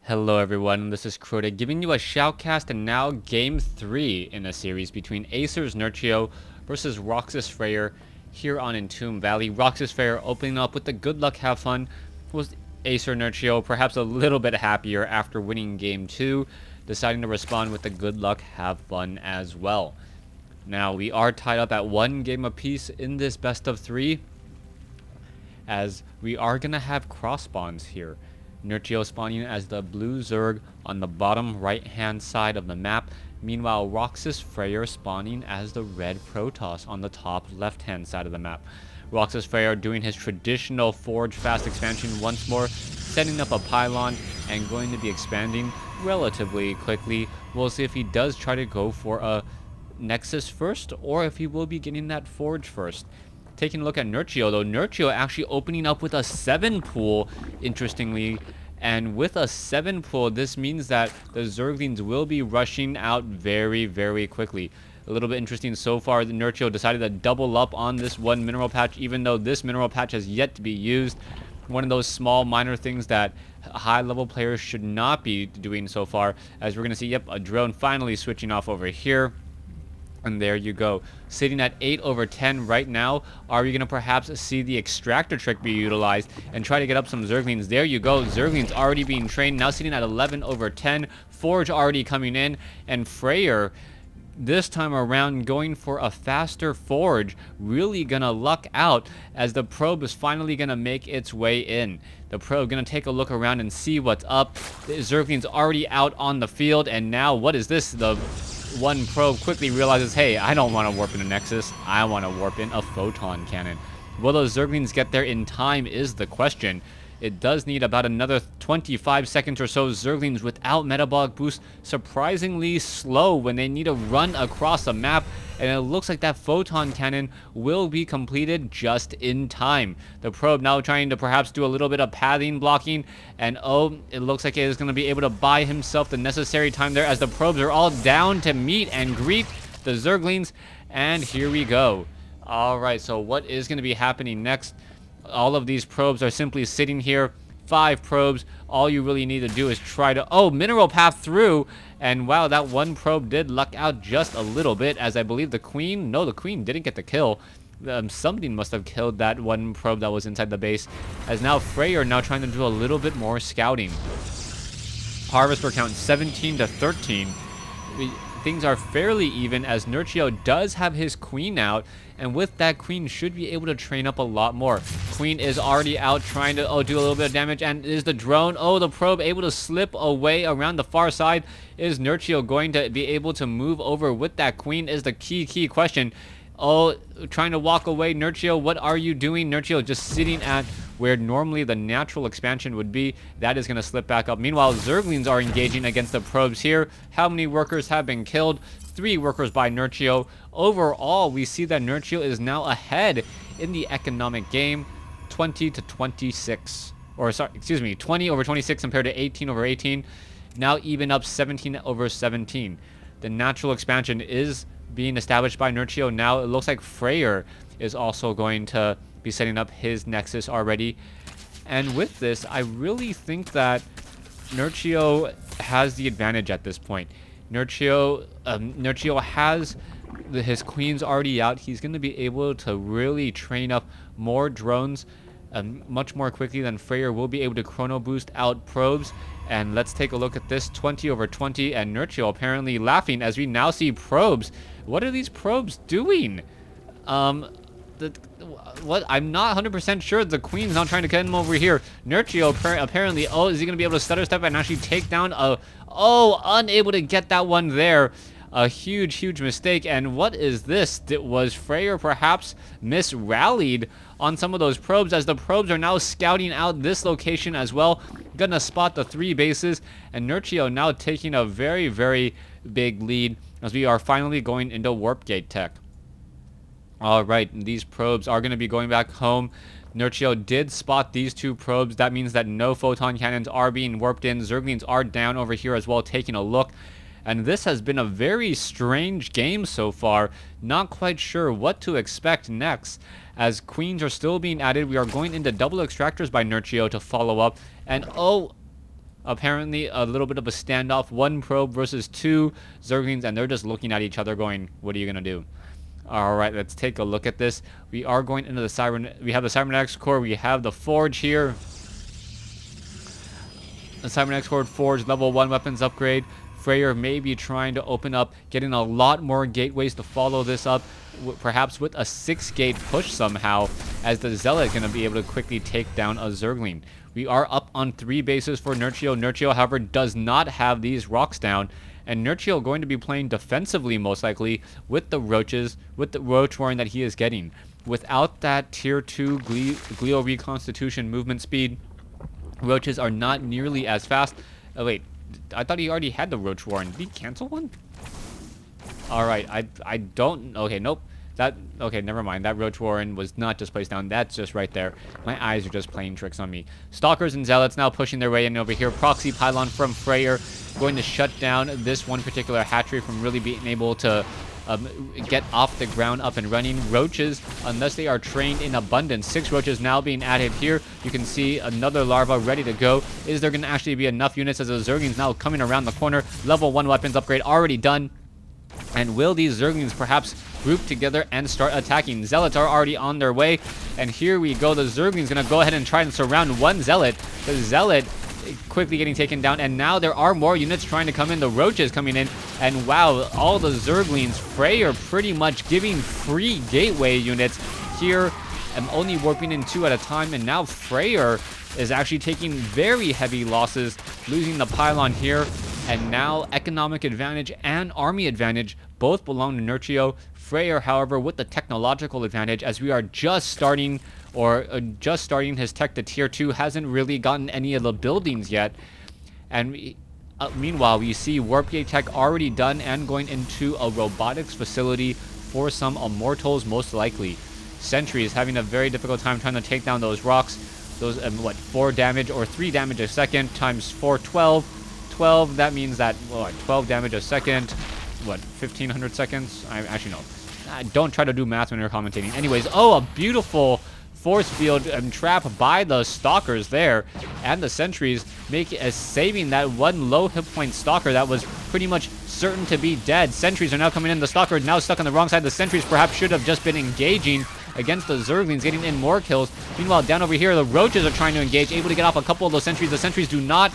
Hello everyone, this is Crota giving you a shoutcast and now game 3 in a series between Acer's Nerchio versus Roxkis Fraer here on Entomb Valley. Roxkis Fraer opening up with the good luck have fun, was Acer Nerchio perhaps a little bit happier after winning game 2, deciding to respond with the good luck have fun as well. Now we are tied up at 1 game apiece in this best of 3, as we are going to have cross spawns here. Nerchio spawning as the blue Zerg on the bottom right hand side of the map. Meanwhile, Roxkis Fraer spawning as the red Protoss on the top left hand side of the map. Roxkis Fraer doing his traditional forge fast expansion once more, setting up a pylon and going to be expanding relatively quickly. We'll see if he does try to go for a Nexus first or if he will be getting that forge first. Taking a look at Nerchio, though, Nerchio actually opening up with a 7 pool, interestingly. And with a 7 pool, this means that the Zerglings will be rushing out very, very quickly. A little bit interesting so far, the Nerchio decided to double up on this one mineral patch, even though this mineral patch has yet to be used. One of those small, minor things that high-level players should not be doing so far. As we're going to see, yep, a drone finally switching off over here. And there you go. Sitting at 8/10 right now. Are we going to perhaps see the extractor trick be utilized and try to get up some Zerglings? There you go. Zerglings already being trained. Now sitting at 11/10. Forge already coming in. And Fraer, this time around, going for a faster forge. Really going to luck out as the probe is finally going to make its way in. The probe going to take a look around and see what's up. The Zerglings already out on the field. And now, what is this? The one probe quickly realizes, hey, I don't want to warp in a Nexus. I want to warp in a photon cannon. Will those Zerglings get there in time is the question. It does need about another 25 seconds or so. Zerglings without metabolic boost, surprisingly slow when they need to run across the map. And it looks like that photon cannon will be completed just in time. The probe now trying to perhaps do a little bit of pathing blocking. And oh, it looks like it is going to be able to buy himself the necessary time there as the probes are all down to meet and greet the Zerglings. And here we go. Alright, so what is going to be happening next? All of these probes are simply sitting here. 5 probes. All you really need to do is try to... Oh, mineral path through. And wow, that one probe did luck out just a little bit, as I believe the queen... No, the queen didn't get the kill. Something must have killed that one probe that was inside the base. As now Fraer now trying to do a little bit more scouting. Harvester count 17-13. Things are fairly even as Nerchio does have his queen out, and with that queen should be able to train up a lot more. Queen is already out trying to do a little bit of damage, and is the drone, the probe able to slip away around the far side? Is Nerchio going to be able to move over with that queen is the key question. Trying to walk away. Nerchio, what are you doing? Nerchio just sitting at where normally the natural expansion would be. That is going to slip back up. Meanwhile, Zerglings are engaging against the probes here. How many workers have been killed? 3 workers by Nerchio. Overall, we see that Nerchio is now ahead in the economic game, 20-26. Or, sorry, excuse me, 20/26 compared to 18/18. Now even up 17/17. The natural expansion is being established by Nerchio now. It looks like Fraer is also going to be setting up his Nexus already. And with this, I really think that Nerchio has the advantage at this point. Nerchio has his queens already out. He's going to be able to really train up more drones much more quickly than Fraer will be able to chrono boost out probes. And let's take a look at this 20/20, and Nerchio apparently laughing as we now see probes. What are these probes doing? What? I'm not 100% sure. The queen's not trying to get him over here. Nerchio apparently, is he going to be able to stutter step and actually take down unable to get that one there. A huge mistake. And what is this? Was Fraer perhaps misrallied on some of those probes, as the probes are now scouting out this location as well. Gonna spot the 3 bases, and Nerchio now taking a very big lead as we are finally going into warp gate tech. Alright, these probes are going to be going back home. Nerchio did spot these 2 probes. That means that no photon cannons are being warped in. Zerglings are down over here as well, taking a look. And this has been a very strange game so far. Not quite sure what to expect next. As queens are still being added, we are going into double extractors by Nerchio to follow up. And apparently a little bit of a standoff. One probe versus two Zerglings, and they're just looking at each other going, what are you going to do? All right, let's take a look at this. We are going into the we have the Cybernetics core. We have the Forge here. The Cybernetics core Forge, level 1 weapons upgrade. Fraer may be trying to open up, getting a lot more gateways to follow this up, perhaps with a 6-gate push somehow, as the Zealot going to be able to quickly take down a Zergling. We are up on 3 bases for Nerchio. Nerchio, however, does not have these rocks down, and Nerchio going to be playing defensively most likely with the roaches, with the roach warren that he is getting. Without that tier 2 glio reconstitution movement speed, roaches are not nearly as fast. Oh wait, I thought he already had the roach warren. Did he cancel one? Alright, I don't... Okay, nope. Okay, never mind. That roach warren was not just placed down. That's just right there. My eyes are just playing tricks on me. Stalkers and Zealots now pushing their way in over here. Proxy Pylon from Fraer going to shut down this one particular hatchery from really being able to get off the ground up and running. Roaches, unless they are trained in abundance. 6 roaches now being added here. You can see another larva ready to go. Is there going to actually be enough units as the Zerglings now coming around the corner? Level 1 weapons upgrade already done. And will these Zerglings perhaps group together and start attacking? Zealots are already on their way. And here we go. The Zerglings going to go ahead and try and surround one Zealot. The Zealot quickly getting taken down, and now there are more units trying to come in. The roaches coming in, and wow, all the Zerglings. Fraer pretty much giving free gateway units here. I'm only warping in 2 at a time, and now Fraer is actually taking very heavy losses, losing the pylon here. And now economic advantage and army advantage both belong to Nerchio. Fraer, however, with the technological advantage, as we are just starting his tech to tier 2, hasn't really gotten any of the buildings yet. And meanwhile, we see Warp Gate tech already done and going into a robotics facility for some Immortals, most likely. Sentry is having a very difficult time trying to take down those rocks. Those, 4 damage or 3 damage a second times 4, 12. 12, that means that, 12 damage a second, 1,500 seconds? Actually, no. Don't try to do math when you're commentating. Anyways, a beautiful force field trap by the Stalkers there, and the Sentries saving that one low hit point Stalker that was pretty much certain to be dead. Sentries are now coming in. The Stalker is now stuck on the wrong side. The Sentries perhaps should have just been engaging against the Zerglings, getting in more kills. Meanwhile, down over here, the Roaches are trying to engage, able to get off a couple of those Sentries. The Sentries do not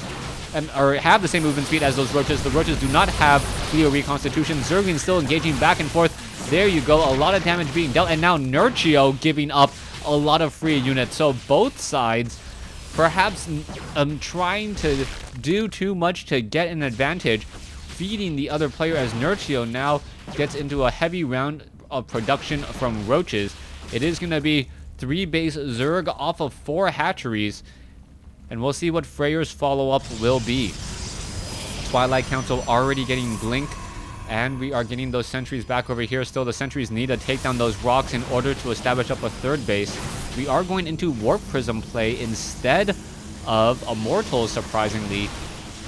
or have the same movement speed as those Roaches. The Roaches do not have Glio Reconstitution. Zerglings still engaging back and forth. There you go, a lot of damage being dealt, and now Nerchio giving up a lot of free units. So both sides perhaps trying to do too much to get an advantage, feeding the other player, as Nerchio now gets into a heavy round of production from Roaches. It is going to be 3 base Zerg off of 4 hatcheries, and we'll see what Fraer's follow-up will be. Twilight Council already getting Blink, and we are getting those sentries back over here. Still, the sentries need to take down those rocks in order to establish up a 3rd base. We are going into Warp Prism play instead of Immortals, surprisingly,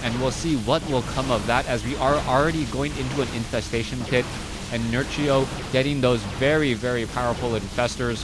and we'll see what will come of that, as we are already going into an Infestation Pit, and Nerchio getting those very, very powerful Infestors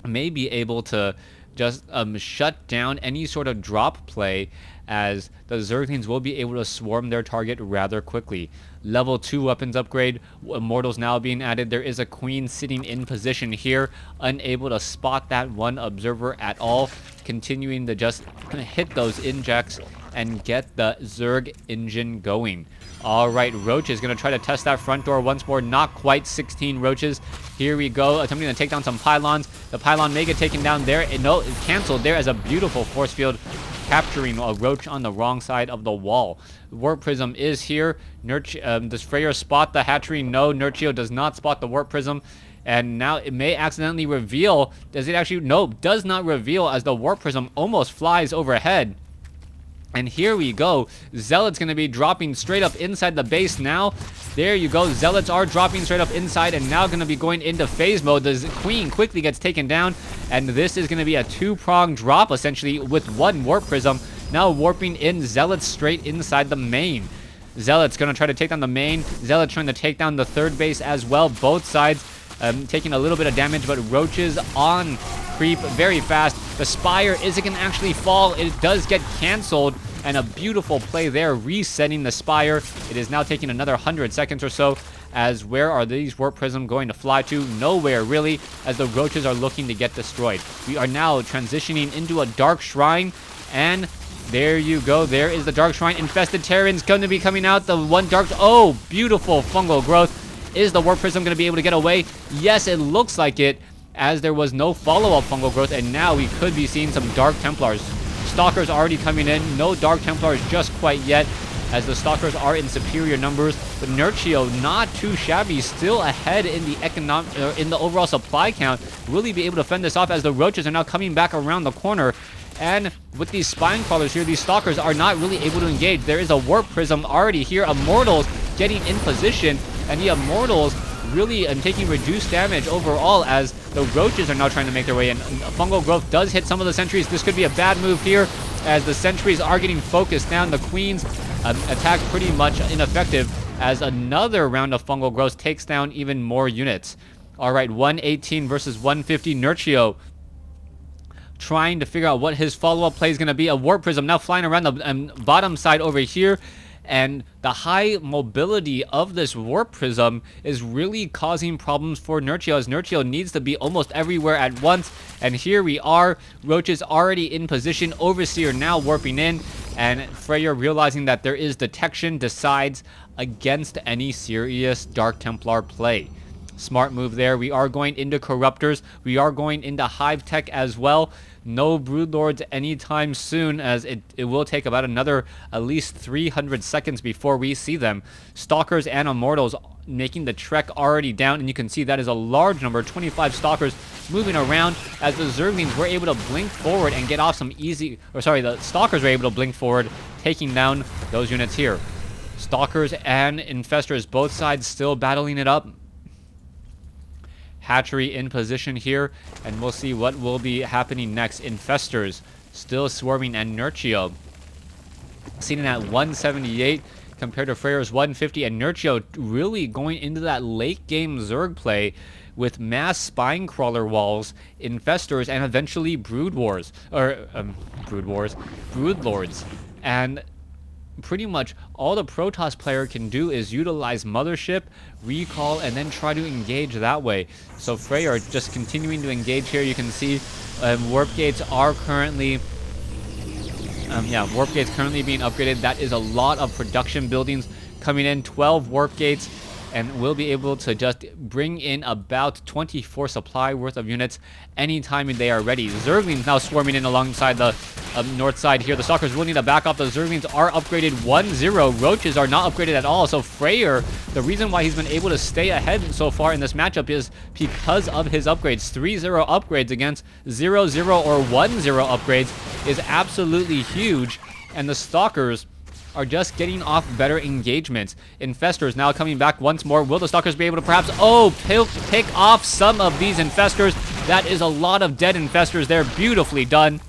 may be able to just shut down any sort of drop play, as the Zerglings will be able to swarm their target rather quickly. Level 2 weapons upgrade, Immortals now being added. There is a Queen sitting in position here, unable to spot that one observer at all, continuing to just hit those injects and get the Zerg engine going. Alright, Roach is going to try to test that front door once more. Not quite 16 Roaches. Here we go, attempting to take down some pylons. The pylon may get taken down there. No, it's canceled there as a beautiful force field, capturing a Roach on the wrong side of the wall. Warp Prism is here. Does Fraer spot the hatchery? No, Nerchio does not spot the Warp Prism. And now it may accidentally reveal. Does it actually? No, does not reveal, as the Warp Prism almost flies overhead. And here we go. Zealot's going to be dropping straight up inside the base now. There you go. Zealots are dropping straight up inside and now going to be going into phase mode. The Queen quickly gets taken down. And this is going to be a 2-pronged drop, essentially, with 1 Warp Prism. Now warping in Zealots straight inside the main. Zealots going to try to take down the main. Zealots trying to take down the 3rd base as well. Both sides taking a little bit of damage, but Roaches on creep very fast. The Spire, is it going to actually fall? It does get canceled, and a beautiful play there, resetting the Spire. It is now taking another 100 seconds or so, as where are these Warp Prism going to fly to? Nowhere, really, as the Roaches are looking to get destroyed. We are now transitioning into a Dark Shrine, and there you go. There is the Dark Shrine. Infested Terrans going to be coming out. The one Dark... Oh, beautiful Fungal Growth. Is the Warp Prism going to be able to get away? Yes, it looks like it, as there was no follow-up Fungal Growth, and now we could be seeing some Dark Templars. Stalkers already coming in. No Dark Templars just quite yet, as the Stalkers are in superior numbers. But Nerchio, not too shabby, still ahead in the overall supply count. Will he be able to fend this off, as the Roaches are now coming back around the corner? And with these Spine Crawlers here, these Stalkers are not really able to engage. There is a Warp Prism already here. Immortals getting in position, and the Immortals really taking reduced damage overall, as the Roaches are now trying to make their way in. Fungal Growth does hit some of the sentries. This could be a bad move here, as the sentries are getting focused down. The Queen's attack pretty much ineffective, as another round of Fungal Growth takes down even more units. All right, 118 versus 150. Nerchio trying to figure out what his follow-up play is going to be. A Warp Prism now flying around the bottom side over here, and the high mobility of this Warp Prism is really causing problems for Nerchio, as Nerchio needs to be almost everywhere at once. And here we are, Roaches already in position, Overseer now warping in, and Fraer, realizing that there is detection, decides against any serious Dark Templar play. Smart move there. We are going into Corruptors. We are going into Hive Tech as well. No Broodlords anytime soon, as it will take about another at least 300 seconds before we see them. Stalkers and Immortals making the trek already down, and you can see that is a large number, 25 Stalkers moving around, as the Zerglings were able to blink forward and get off some easy... Or sorry, the Stalkers were able to blink forward, taking down those units here. Stalkers and Infestors, both sides still battling it up. Hatchery in position here, and we'll see what will be happening next. Infestors still swarming, and Nerchio seen it at 178 compared to Fraer's 150, and Nerchio really going into that late game Zerg play with mass Spine Crawler walls, Infestors, and eventually Broodlords. And pretty much all the Protoss player can do is utilize Mothership, recall, and then try to engage that way. So Fraer just continuing to engage here. You can see Warp Gates are currently... Warp Gates currently being upgraded. That is a lot of production buildings coming in. 12 Warp Gates, and we'll be able to just bring in about 24 supply worth of units anytime they are ready. Zerglings now swarming in alongside the north side here. The Stalkers will need to back off. The Zerglings are upgraded 1-0. Roaches are not upgraded at all. So Fraer, the reason why he's been able to stay ahead so far in this matchup is because of his upgrades. 3-0 upgrades against 0-0 or 1-0 upgrades is absolutely huge. And the Stalkers are just getting off better engagements. Infestors now coming back once more. Will the Stalkers be able to perhaps, pick off some of these Infestors? That is a lot of dead Infestors there. Beautifully done,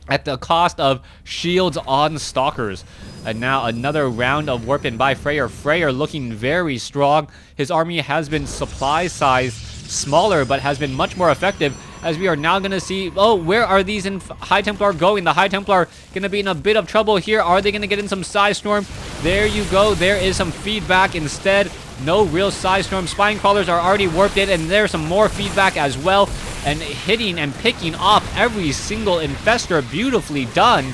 at the cost of shields on Stalkers. And now another round of warp in by Fraer. Fraer looking very strong. His army has been supply size smaller, but has been much more effective, as we are now going to see... Oh, where are these High Templar going? The High Templar going to be in a bit of trouble here. Are they going to get in some Psy Storm? There you go. There is some feedback instead. No real Psy Storm. Spine Crawlers are already warped in, and there's some more feedback as well. And hitting and picking off every single Infestor. Beautifully done.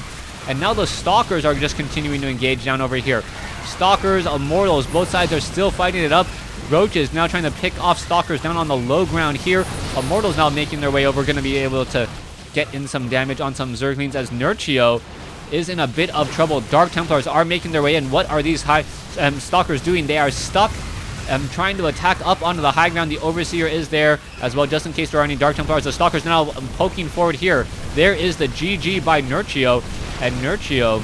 And now the Stalkers are just continuing to engage down over here. Stalkers, Immortals, both sides are still fighting it up. Roaches now trying to pick off Stalkers down on the low ground here. Immortals now making their way over, going to be able to get in some damage on some Zerglings, as Nerchio is in a bit of trouble. Dark Templars are making their way in. What are these Stalkers doing? They are stuck trying to attack up onto the high ground. The Overseer is there as well, just in case there are any Dark Templars. The Stalkers now poking forward here. There is the GG by Nerchio, and Nerchio,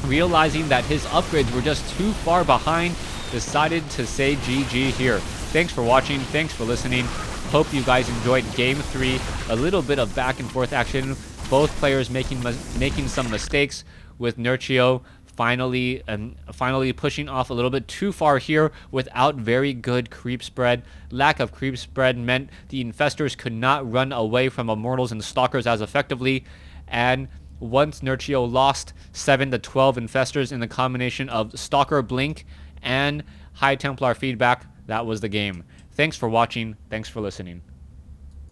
realizing that his upgrades were just too far behind, decided to say GG here. Thanks for watching. Thanks for listening. Hope you guys enjoyed Game 3. A little bit of back and forth action. Both players making some mistakes, with Nerchio finally pushing off a little bit too far here without very good creep spread. Lack of creep spread meant the Infestors could not run away from Immortals and Stalkers as effectively, and once Nerchio lost 7 to 12 infestors in the combination of Stalker Blink and High Templar feedback, that was the game. Thanks for watching. Thanks for listening.